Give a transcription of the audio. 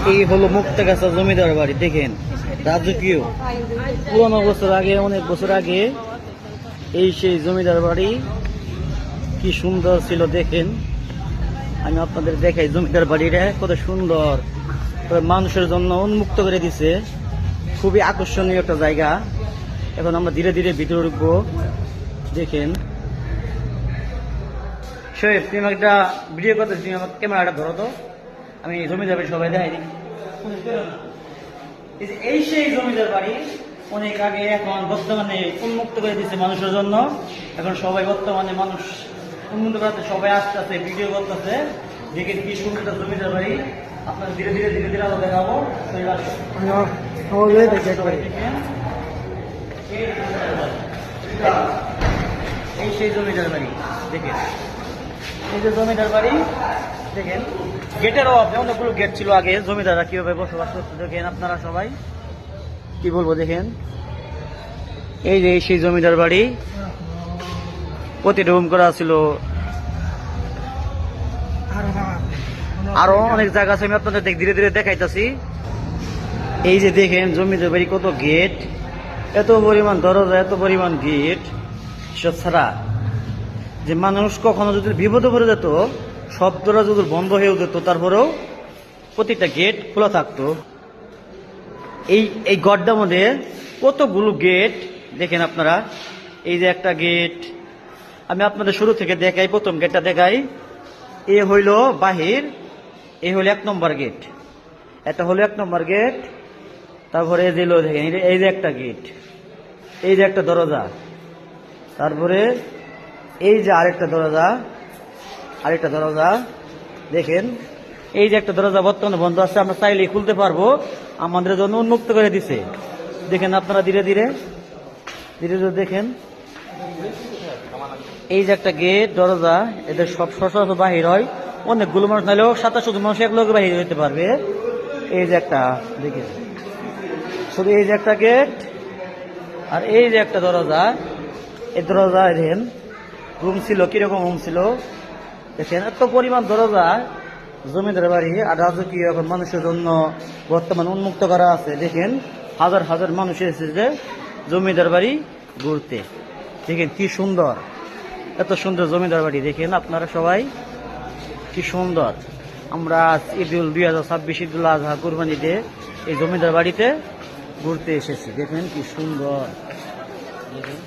এই হলো মুক্তাগাছা জমিদার বাড়ি, দেখেন রাজকীয় পুরোনো বছর আগে, অনেক বছর আগে এই সেই জমিদার বাড়ি কি সুন্দর ছিল। দেখেন আমি আপনাদের দেখাই জমিদার বাড়িটা কত সুন্দর, মানুষের জন্য উন্মুক্ত করে দিছে। খুবই আকর্ষণীয় একটা জায়গা। এখন আমরা ধীরে ধীরে ভিতরে ঢুকবো। দেখেন শোয়েব, তুমি আমাকে একটা ভিডিও করতে, তুমি আমার ক্যামেরাটা ধরো তো, আমি জমিদার বাড়ি সবাই দেখাই দিই। এই সেই জমিদার বাড়ি অনেক আগে, এখন বর্তমানে উন্মুক্ত করে দিচ্ছে মানুষের জন্য। এখন সবাই বর্তমানে মানুষ উন্মুক্ত করাতে সবাই আসতেছে, ভিডিও করতেছে। দেখেন কি সুন্দর জমিদার বাড়ি। আপনার ধীরে ধীরে ধীরে ধীরে আমরা দেখাবো। এই সেই জমিদার বাড়ি, দেখেন এই যে জমিদার বাড়ি। দেখেন গেটের অভাব, অনেকগুলো গেট ছিল আগে, জমিদাররা কিভাবে বসবাস করতে। দেখেন আপনারা সবাই কি বলবো, দেখেন এই যে সেই জমিদার বাড়ি, প্রতিটা রুম করা ছিল। আরো অনেক জায়গা আছে, আমি আপনাদের ধীরে ধীরে দেখাইতেছি। এই যে দেখেন জমিদার বাড়ি, কত গেট, এত পরিমাণ দরজা, এত পরিমাণ গেট। সব ছাড়া যে মানুষ কখনো যদি বিপদে পড়ে যেত, সব দরজা যদি বন্ধ হয়ে যেত, তারপরেও প্রতিটা গেট খোলা থাকতো। এই গড়টার মধ্যে কতগুলো গেট দেখেন আপনারা। এই যে একটা গেট, আমি আপনাদের শুরু থেকে দেখাই, প্রথম গেটটা দেখাই। এ হইল বাহির, এই হইল 1 নম্বর গেট, এটা হলো 1 নম্বর গেট। তারপরে দিল দেখেন, এই যে একটা গেট, এই যে একটা দরজা, তারপরে এই যে আরেকটা দরজা, আরেকটা দরজা। দেখেন এই যে একটা দরজা বর্তমানে বন্ধ আছে, আমরা চাইলেই খুলতে পারবো, আমাদের জন্য উন্মুক্ত করে দিছে। দেখেন আপনারা ধীরে ধীরে ধীরে ধীরে দেখেন। এই যে একটা গেট, দরজা, এদের সব সচরাচর বাহির হয়। অনেকগুলো মানুষ নাহলেও 27 মানুষ এক লোক বাহির হইতে পারবে। এই যে একটা দেখেন, শুধু এই যে একটা গেট আর এই যে একটা দরজা। এই দরজা দেখেন রুম ছিল, কিরকম রুম ছিল দেখেন। এত পরিমাণ দরজা জমিদার বাড়ি আর রাজকীয় এখন মানুষের জন্য বর্তমানে উন্মুক্ত করা আছে। দেখেন হাজার হাজার মানুষ এসেছে জমিদার বাড়ি ঘুরতে। দেখেন কি সুন্দর, এত সুন্দর জমিদার বাড়ি। দেখেন আপনারা সবাই কি সুন্দর। আমরা 2026 ঈদুল আজহা কুরবানিতে এই জমিদার বাড়িতে ঘুরতে এসেছি। দেখেন কি সুন্দর। দেখেন